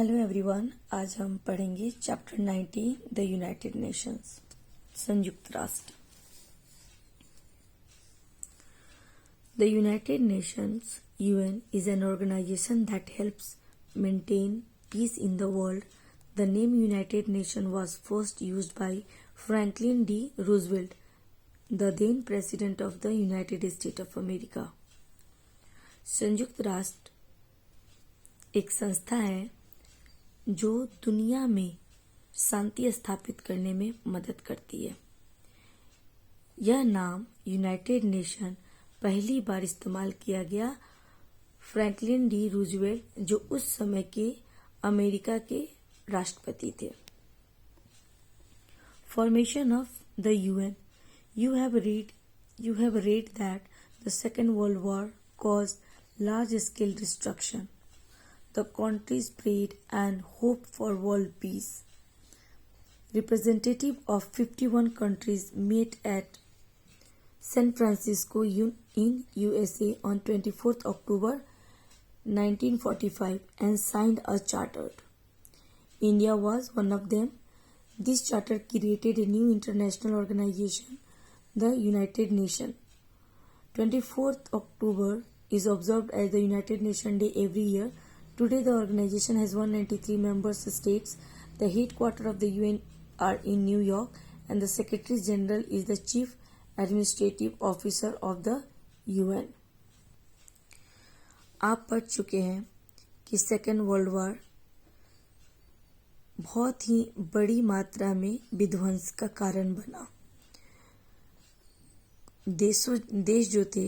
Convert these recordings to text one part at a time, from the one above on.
Hello everyone, आज हम पढ़ेंगे चैप्टर 19 द यूनाइटेड नेशंस, संयुक्त राष्ट्र। The United Nations UN is an organization that helps maintain peace in the world. The name United Nations was first used by Franklin D. Roosevelt, the then President of the United States of America. संयुक्त राष्ट्र एक संस्था है जो दुनिया में शांति स्थापित करने में मदद करती है। यह नाम यूनाइटेड नेशन पहली बार इस्तेमाल किया गया फ्रैंकलिन डी रूजवेल्ट, जो उस समय के अमेरिका के राष्ट्रपति थे। Formation of the UN। You have read that the Second World War caused large-scale destruction. The countries prayed and hoped for world peace. Representatives of 51 countries met at San Francisco in USA on 24th October 1945 and signed a charter. India was one of them. This charter created a new international organization, the United Nations. 24th October is observed as the United Nations Day every year. Today, the organization has 193 member states. The headquarters of the UN are in New York, and the Secretary General is the Chief Administrative Officer of the UN. आप पढ़ चुके हैं कि second world war बहुत ही बड़ी मात्रा में विध्वंस का कारण बना। देश जो थे,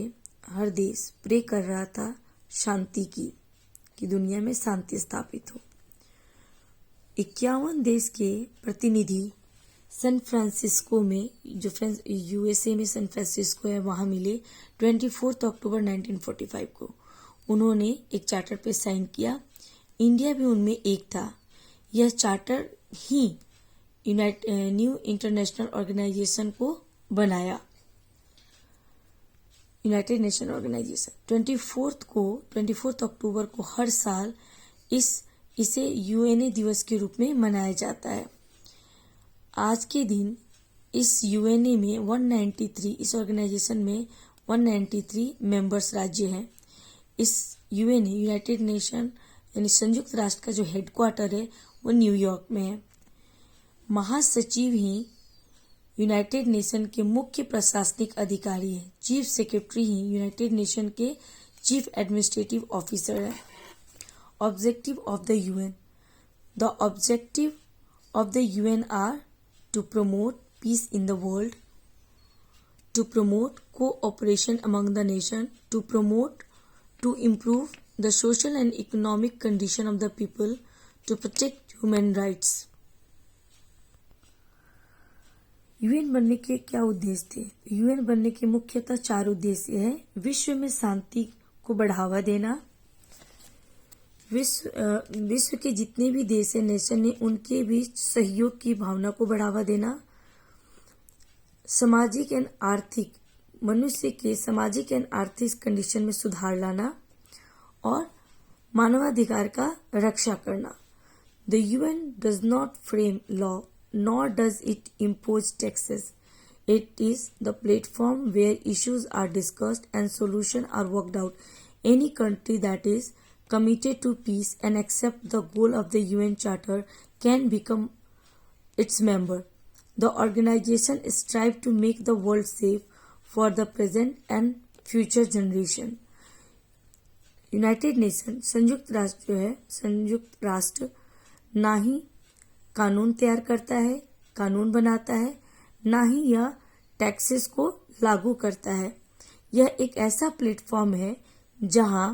हर देश प्रे कर रहा था शांति की, कि दुनिया में शांति स्थापित हो। 51 देश के प्रतिनिधि सैन फ्रांसिस्को में, जो USA में सैन फ्रांसिस्को है, वहां मिले 24 अक्टूबर 1945 को। उन्होंने एक चार्टर पे साइन किया। इंडिया भी उनमें एक था। यह चार्टर ही न्यू इंटरनेशनल ऑर्गेनाइजेशन को बनाया, यूनाइटेड नेशन ऑर्गेनाइजेशन। 24 अक्टूबर को हर साल इसे UNA दिवस के रूप में मनाया जाता है। आज के दिन इस UNA में 193, इस ऑर्गेनाइजेशन में 193 मेंबर्स राज्य हैं। इस UNA, यूनाइटेड नेशन यानी संयुक्त राष्ट्र का जो हेडक्वार्टर है वो न्यूयॉर्क में है। महासचिव ही यूनाइटेड नेशन के मुख्य प्रशासनिक अधिकारी हैं। चीफ सेक्रेटरी ही यूनाइटेड नेशन के चीफ एडमिनिस्ट्रेटिव ऑफिसर हैं। Objective of the UN। The objective of the UN are to promote peace in the world, to promote cooperation among the nation, to improve the social and economic condition of the people, to protect human rights. UN बनने के क्या उद्देश्य थे? UN बनने के मुख्यतः 4 उद्देश्य है। विश्व में शांति को बढ़ावा देना, विश्व के जितने भी देश है, नेशन है, उनके बीच सहयोग की भावना को बढ़ावा देना, सामाजिक एंड आर्थिक, मनुष्य के सामाजिक एंड आर्थिक कंडीशन में सुधार लाना और मानवाधिकार का रक्षा करना। The UN does not frame law, nor does it impose taxes. It is the platform where issues are discussed and solutions are worked out. Any country that is committed to peace and accept the goal of the UN Charter can become its member. The organization strives to make the world safe for the present and future generation. United nation, संयुक्त राष्ट्र जो है, संयुक्त राष्ट्र ना ही कानून तैयार करता है, कानून बनाता है, ना ही यह टैक्सेस को लागू करता है। यह एक ऐसा प्लेटफॉर्म है जहां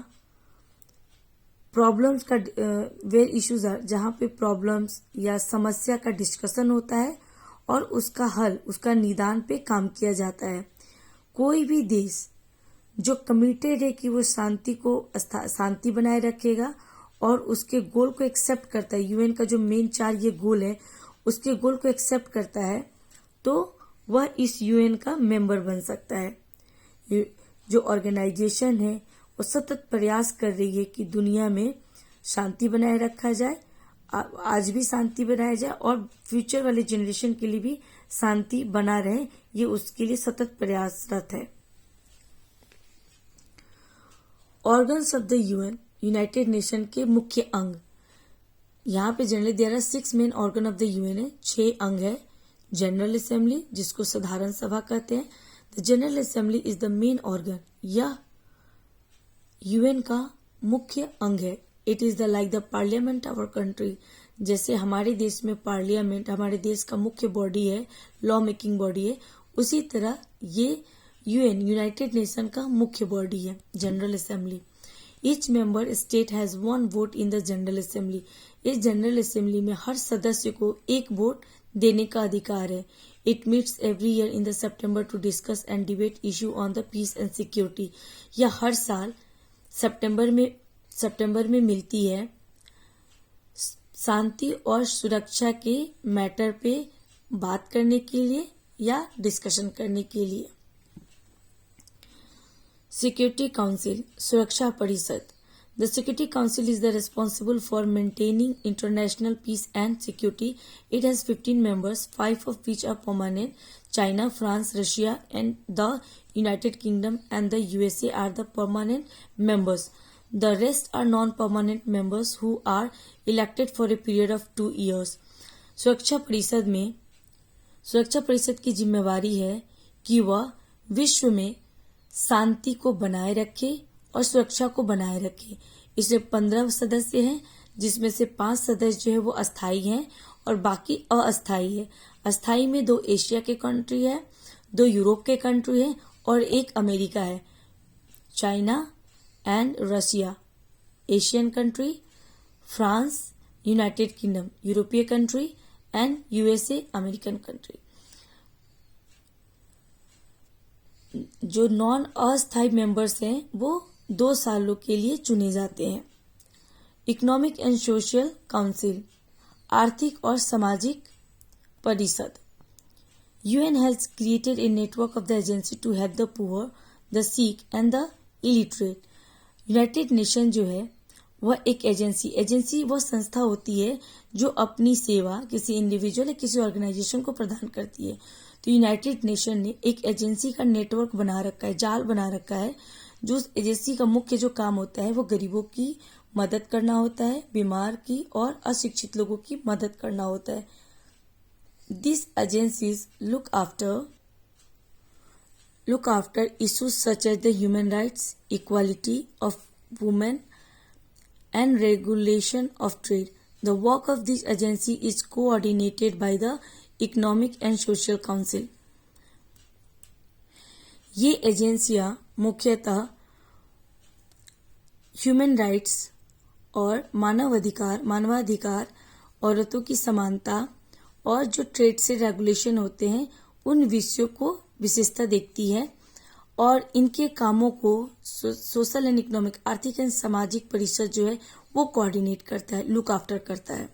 प्रॉब्लम्स का वेयर इश्यूज आर, जहां पे प्रॉब्लम्स या समस्या का डिस्कशन होता है और उसका हल, उसका निदान पे काम किया जाता है। कोई भी देश जो कमिटेड है कि वो शांति बनाए रखेगा और उसके गोल को एक्सेप्ट करता है, UN का जो मेन 4 ये गोल है, उसके गोल को एक्सेप्ट करता है, तो वह इस UN का मेंबर बन सकता है। जो ऑर्गेनाइजेशन है वो सतत प्रयास कर रही है कि दुनिया में शांति बनाए रखा जाए आज भी शांति बनाया जाए और फ्यूचर वाले जनरेशन के लिए भी शांति बना रहे, ये उसके लिए सतत प्रयासरत है। Organs of the UN, united nation के मुख्य अंग। यहाँ पे generally there are 6 main organ of the UN है, 6 अंग है। जनरल असेंबली, जिसको साधारण सभा कहते हैं। The general assembly is the main organ, यह यूएन का मुख्य अंग है। It is the like the parliament of our country, जैसे हमारे देश में पार्लियामेंट हमारे देश का मुख्य बॉडी है, लॉ मेकिंग बॉडी है, उसी तरह ये यूएन यूनाइटेड नेशन का मुख्य बॉडी है, general assembly. Each member state has 1 vote in the general assembly. इस जनरल असेंबली में हर सदस्य को 1 वोट देने का अधिकार है। It meets every year in the September to discuss and debate issue on the peace and security. यह हर साल सितंबर में मिलती है शांति और सुरक्षा के मैटर पे बात करने के लिए या डिस्कशन करने के लिए। सिक्योरिटी काउंसिल, सुरक्षा परिषद। The Security Council is the responsible for maintaining international peace and security. It has 15 members, 5 of which are permanent. China, France, Russia, and the United Kingdom and the USA are the permanent members. The rest are non-permanent members who are elected for a period of 2 years. सुरक्षा परिषद की जिम्मेवारी है कि वह विश्व में शांति को बनाए रखे और सुरक्षा को बनाए रखे। इसमें 15 सदस्य हैं, जिसमें से 5 सदस्य जो है वो अस्थायी हैं और बाकी अस्थायी है। अस्थायी में 2 एशिया के कंट्री है, 2 यूरोप के कंट्री है और 1 अमेरिका है। China and Russia Asian country, France United Kingdom यूरोपीय country and USA American country. जो नॉन अस्थायी मेंबर्स हैं वो 2 सालों के लिए चुने जाते हैं। इकोनॉमिक एंड सोशल काउंसिल, आर्थिक और सामाजिक परिषद। UN has created a network of the agency to help the poor, the sick and the illiterate. United nation जो है वह एक एजेंसी वह संस्था होती है जो अपनी सेवा किसी इंडिविजुअल या किसी ऑर्गेनाइजेशन को प्रदान करती है। तो यूनाइटेड नेशन ने एक एजेंसी का नेटवर्क बना रखा है, जाल बना रखा है, जो उस एजेंसी का मुख्य जो काम होता है वो गरीबों की मदद करना होता है, बीमार की और अशिक्षित लोगों की मदद करना होता है। This agencies look after issues such as the human rights, equality of women and regulation of trade. The work of this agency is coordinated by the Economic and Social Council. ये एजेंसियां मुख्यतः ह्यूमन राइट्स और मानवाधिकार, औरतों की समानता और जो ट्रेड से रेगुलेशन होते हैं उन विषयों को विशेषता देखती है और इनके कामों को सोशल एंड इकोनॉमिक, आर्थिक एंड सामाजिक परिषद जो है वो कोऑर्डिनेट करता है, लुक आफ्टर करता है।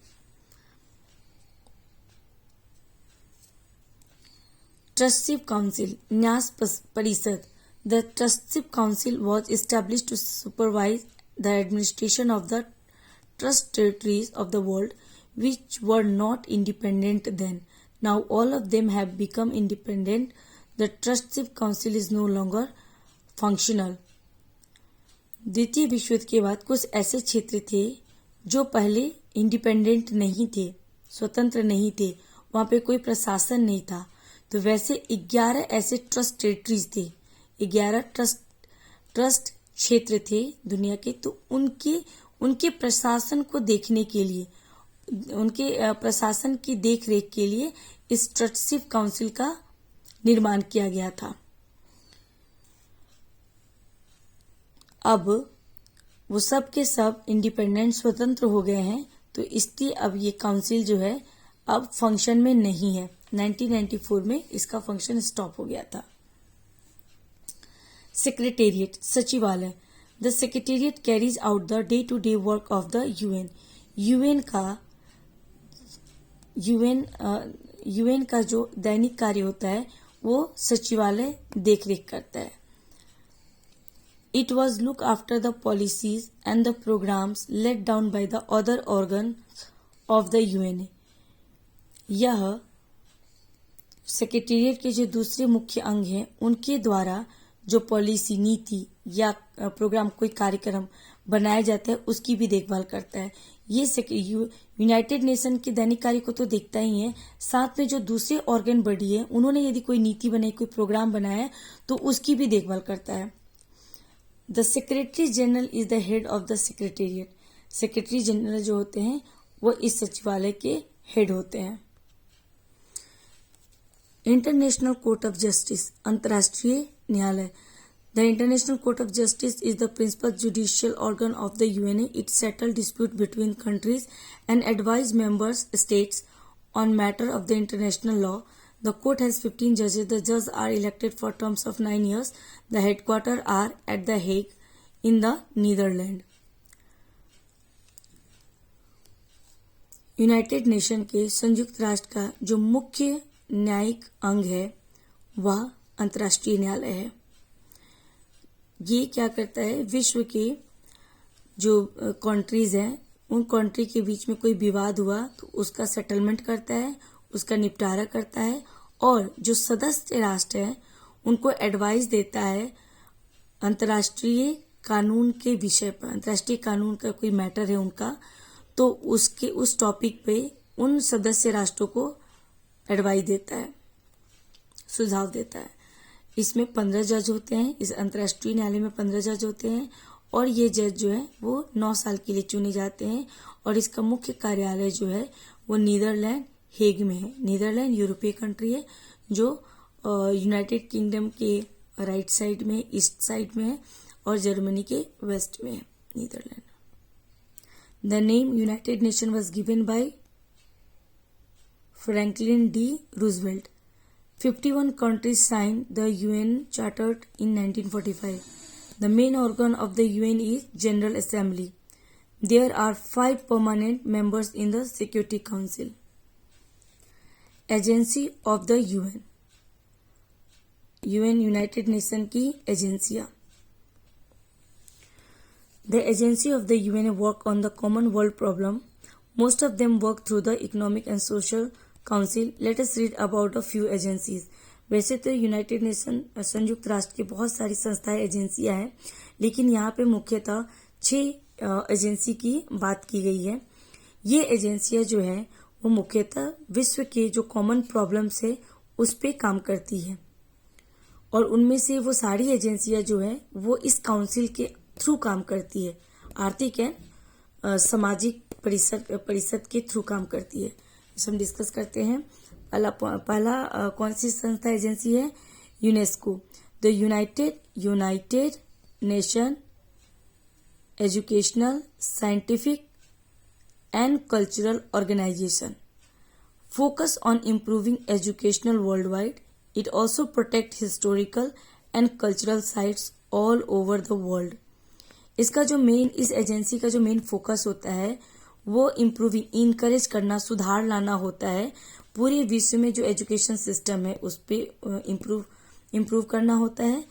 ट्रस्टशिप काउंसिल, न्यास परिषद। The trusteeship council was established to supervise the administration of the trust territories of the world which were not independent then. Now all of them have become independent. The Trustship Council is no longer functional. द्वितीय विश्व युद्ध के बाद कुछ ऐसे क्षेत्र थे जो पहले इंडिपेंडेंट नहीं थे, स्वतंत्र नहीं थे, वहां पे कोई प्रशासन नहीं था। तो वैसे 11 ऐसे ट्रस्ट टेरिटरीज थे, 11 ट्रस्ट क्षेत्र थे दुनिया के। तो उनके प्रशासन को देखने के लिए, उनके प्रशासन की देखरेख के लिए इस ट्रस्टशिप काउंसिल का निर्माण किया गया था। अब वो सब के सब इंडिपेंडेंट स्वतंत्र हो गए हैं, तो इसलिए अब ये काउंसिल जो है अब फंक्शन में नहीं है। 1994 में इसका फंक्शन स्टॉप हो गया था। सेक्रेटेरिएट, सचिवालय। The secretariat carries out the day to day work of the UN का जो दैनिक कार्य होता है वो सचिवालय देखरेख करता है। It was look after the policies and the programs laid down by the other organs of the UNA. यह सेक्रेटेरिएट के जो दूसरे मुख्य अंग हैं उनके द्वारा जो पॉलिसी, नीति या प्रोग्राम, कोई कार्यक्रम बनाया जाता है उसकी भी देखभाल करता है। ये यूनाइटेड नेशन के दैनिक कार्य को तो देखता ही है, साथ में जो दूसरे ऑर्गन बॉडी है उन्होंने यदि कोई नीति बनाई, कोई प्रोग्राम बनाया है तो उसकी भी देखभाल करता है। The secretary general is the head of the secretariat. Secretary general जो होते हैं वो इस सचिवालय के हेड होते हैं। इंटरनेशनल कोर्ट ऑफ जस्टिस, अंतर्राष्ट्रीय न्यायालय। The International Court of Justice is the principal judicial organ of the UNA. It settles disputes between countries and advises member states on matters of the international law. The court has 15 judges. The judges are elected for terms of 9 years. The headquarters are at The Hague in the Netherlands. United nation के संयुक्त राष्ट्र का जो मुख्य न्यायिक अंग है वह अंतर्राष्ट्रीय न्यायालय है। ये क्या करता है, विश्व के जो कंट्रीज हैं उन कंट्री के बीच में कोई विवाद हुआ तो उसका सेटलमेंट करता है, उसका निपटारा करता है और जो सदस्य राष्ट्र हैं उनको एडवाइस देता है अंतर्राष्ट्रीय कानून के विषय पर। अंतर्राष्ट्रीय कानून का कोई मैटर है उनका तो उसके उस टॉपिक पे उन सदस्य राष्ट्रों को एडवाइस देता है, सुझाव देता है। इसमें 15 जज होते हैं। इस अंतर्राष्ट्रीय न्यायालय में 15 जज होते हैं और ये जज जो है वो 9 साल के लिए चुने जाते हैं और इसका मुख्य कार्यालय जो है वो नीदरलैंड हेग में है। नीदरलैंड यूरोपीय कंट्री है जो यूनाइटेड किंगडम के राइट साइड में, ईस्ट साइड में है और जर्मनी के वेस्ट में है Netherland. The name united nation was given by Franklin D Roosevelt. 51 countries signed the UN Charter in 1945. The main organ of the UN is General Assembly. There are 5 permanent members in the Security Council. Agency of the UN. UN United Nations की एजेंसियां। The agency of the UN work on the common world problem. Most of them work through the Economic and Social Council. Let us read about a few agencies. वैसे तो United nation संयुक्त राष्ट्र की बहुत सारी संस्थाएं, एजेंसियां हैं, लेकिन यहाँ पे मुख्यतः 6 एजेंसी की बात की गई है। ये एजेंसियां जो है वो मुख्यतः विश्व के जो कॉमन प्रॉब्लम्स है उस पे काम करती है और उनमें से वो सारी एजेंसियां जो है वो इस काउंसिल के थ्रू काम करती है। आर्थिक एवं सामाजिक परिषद के थ्रू काम करती है। इसे हम डिस्कस करते हैं। पहला कौन सी संस्था एजेंसी है? UNESCO, the united nation educational, scientific and cultural organisation. Focus on improving educational world wide. It also protect historical and cultural sites all over the world. इसका जो मेन, इस एजेंसी का जो मेन फोकस होता है वो improving, encourage करना, सुधार लाना होता है। पूरे विश्व में जो एजुकेशन सिस्टम है उस पर इम्प्रूव करना होता है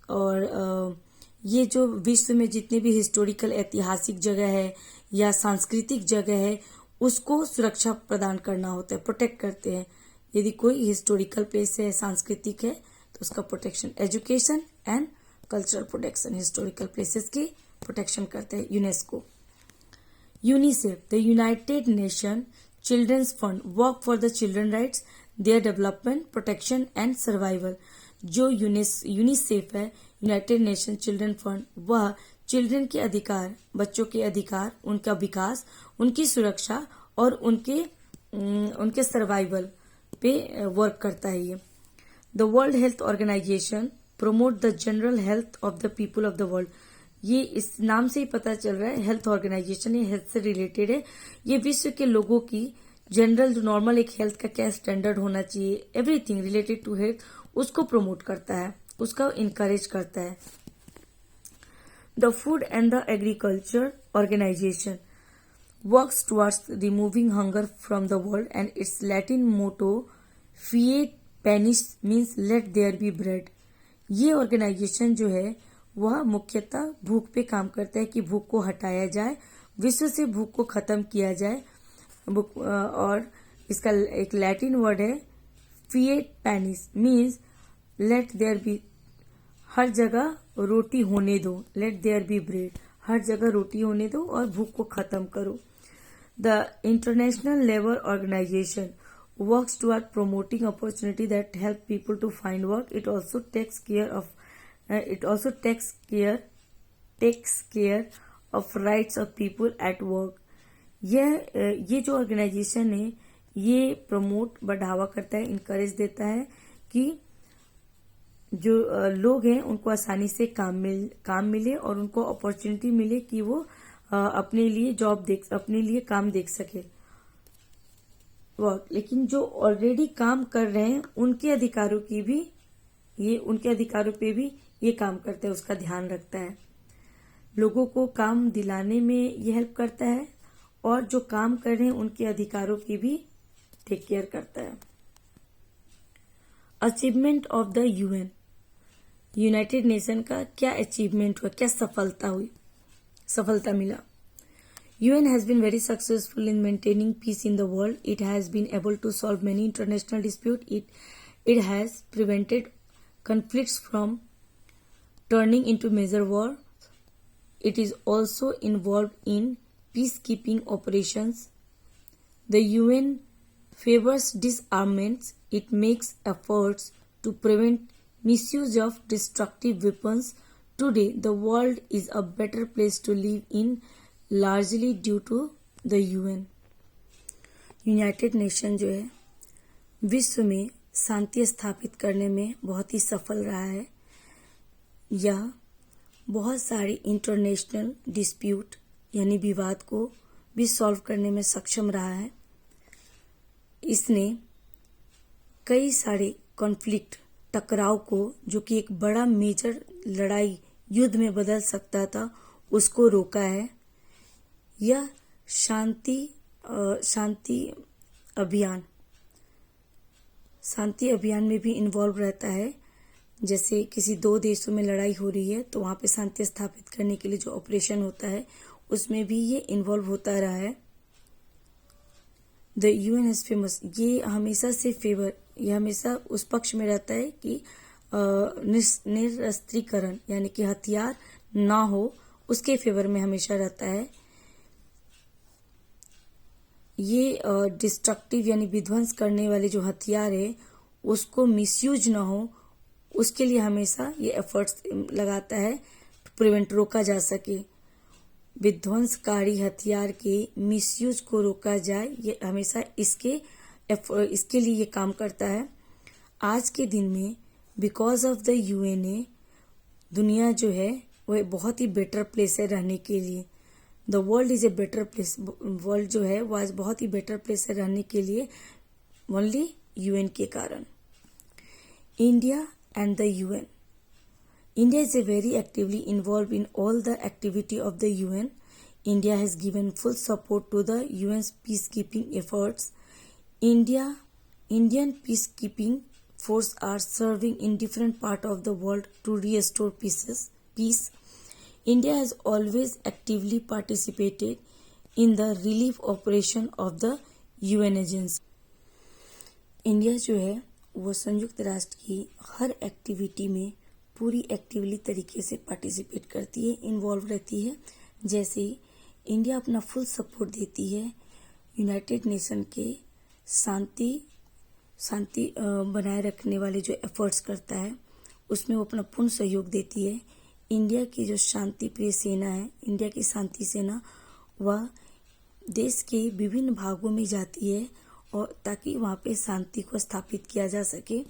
और ये जो विश्व में जितने भी हिस्टोरिकल, ऐतिहासिक जगह है या सांस्कृतिक जगह है उसको सुरक्षा प्रदान करना होता है, प्रोटेक्ट करते हैं। यदि कोई हिस्टोरिकल प्लेस है, सांस्कृतिक है तो उसका protection, education and cultural protection, historical places की प्रोटेक्शन करते हैं UNESCO. UNICEF, the united nation children's fund, work for the children rights, their development, protection and survival. जो यूनिसेफ है, यूनाइटेड नेशन चिल्ड्रन फंड, वह चिल्ड्रन के अधिकार, बच्चों के अधिकार, उनका विकास, उनकी सुरक्षा और उनके सर्वाइवल पे वर्क करता है। ये the world health organisation promote the general health of the people of the world. ये इस नाम से ही पता चल रहा है, हेल्थ ऑर्गेनाइजेशन, ये हेल्थ से रिलेटेड है। ये विश्व के लोगों की जनरल, जो नॉर्मल एक हेल्थ का क्या स्टैंडर्ड होना चाहिए, एवरीथिंग रिलेटेड टू हेल्थ, उसको प्रमोट करता है, उसका इनकरेज करता है। The food and the agriculture organisation works towards removing hunger from the world and its Latin motto fiat panis means let there be bread. ये organisation जो है वह मुख्यतः भूख पे काम करता है कि भूख को हटाया जाए, विश्व से भूख को खत्म किया जाए। बुक और इसका एक लैटिन वर्ड है fiat panis, means let there be, हर जगह रोटी होने दो, लेट देयर बी ब्रेड, हर जगह रोटी होने दो और भूख को खत्म करो। The International labour Organization works toward promoting opportunity that help people to find work. It also takes care of rights of people at work. ये जो ऑर्गेनाइजेशन है ये प्रमोट बढ़ावा करता है, इनकरेज देता है कि जो लोग हैं उनको आसानी से काम मिले और उनको अपॉर्चुनिटी मिले कि वो अपने लिए काम देख सके वर्क। लेकिन जो ऑलरेडी काम कर रहे हैं उनके अधिकारों पे भी ये काम करता है, उसका ध्यान रखता है, लोगों को काम दिलाने में ये हेल्प करता है और जो काम कर रहे हैं उनके अधिकारों की भी टेक केयर करता है। Achievement of the UN, united nation का क्या अचीवमेंट हुआ, क्या सफलता मिला। UN has been very successful in maintaining peace in the world. It has been able to solve many international disputes. It has prevented conflicts from turning into major wars. It is also involved in peacekeeping operations. The UN favors disarmament. It makes efforts to prevent misuse of destructive weapons. Today, the world is a better place to live in, largely due to the UN. United nation जो है विश्व में शांति स्थापित करने में बहुत ही सफल रहा है। यह बहुत सारे इंटरनेशनल डिस्प्यूट यानी विवाद को भी सॉल्व करने में सक्षम रहा है। इसने कई सारे कॉन्फ्लिक्ट, टकराव को, जो कि एक बड़ा मेजर लड़ाई युद्ध में बदल सकता था, उसको रोका है। यह शांति अभियान में भी इन्वॉल्व रहता है। जैसे किसी दो देशों में लड़ाई हो रही है तो वहां पे शांति स्थापित करने के लिए जो ऑपरेशन होता है उसमें भी ये इन्वॉल्व होता रहा है। द यूएन इज फेमस, ये हमेशा उस पक्ष में रहता है कि निरस्त्रीकरण यानी कि हथियार ना हो, उसके फेवर में हमेशा रहता है। ये डिस्ट्रक्टिव यानी विध्वंस करने वाले जो हथियार है उसको मिसयूज ना हो, उसके लिए हमेशा ये एफर्ट्स लगाता है, प्रिवेंट, रोका जा सके, विध्वंसकारी हथियार के मिसयूज को रोका जाए, ये हमेशा इसके लिए ये काम करता है। आज के दिन में बिकॉज ऑफ द यूएनए दुनिया जो है वह बहुत ही बेटर प्लेस है रहने के लिए। The world is a better place, world जो है वो आज बहुत ही बेटर प्लेस है रहने के लिए ओनली यूएन के कारण। India and the UN, India is very actively involved in all the activity of the UN. India has given full support to the UN's peacekeeping efforts. Indian peacekeeping force are serving in different parts of the world to restore peace. India has always actively participated in the relief operation of the UN agency. India जो है वो संयुक्त राष्ट्र की हर activity में पूरी actively तरीके से पार्टिसिपेट करती है, इन्वॉल्व रहती है। जैसे इंडिया अपना फुल सपोर्ट देती है यूनाइटेड नेशन के शांति बनाए रखने वाले जो एफर्ट्स करता है उसमें वो अपना पूर्ण सहयोग देती है। इंडिया की जो शांति प्रिय सेना है, इंडिया की शांति सेना, वह देश के विभिन्न भागों में जाती है और ताकि वहाँ पे शांति को स्थापित किया जा सके।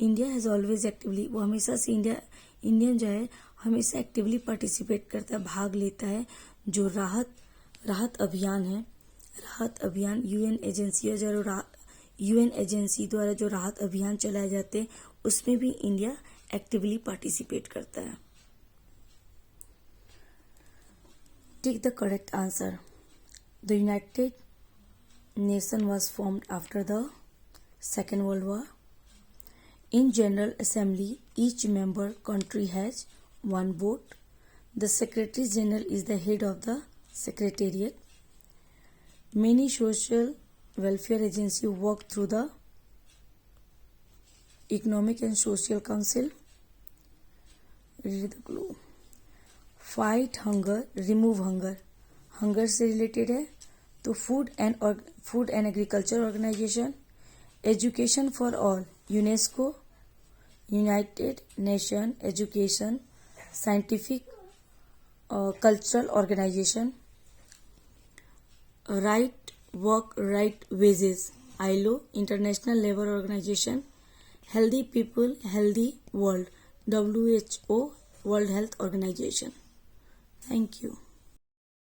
इंडिया हैज़ ऑलवेज एक्टिवली, वो हमेशा से इंडियन जो है हमेशा एक्टिवली पार्टिसिपेट करता है, भाग लेता है। जो राहत अभियान है, राहत अभियान यूएन एजेंसी द्वारा जो राहत अभियान चलाए जाते हैं उसमें भी इंडिया एक्टिवली पार्टिसिपेट करता है। Take the correct answer. The united nation was formed after the second world war. In General Assembly, each member country has one vote. The Secretary General is the head of the Secretariat. Many social welfare agencies work through the Economic and Social Council. Read the clue. Fight hunger, remove hunger, hunger से related है तो food and agriculture organisation. Education for all, UNESCO, united nation education scientific cultural organisation. Right work right wages, ILO, international labour organisation. Healthy people healthy world, WHO, world health organisation. Thank you.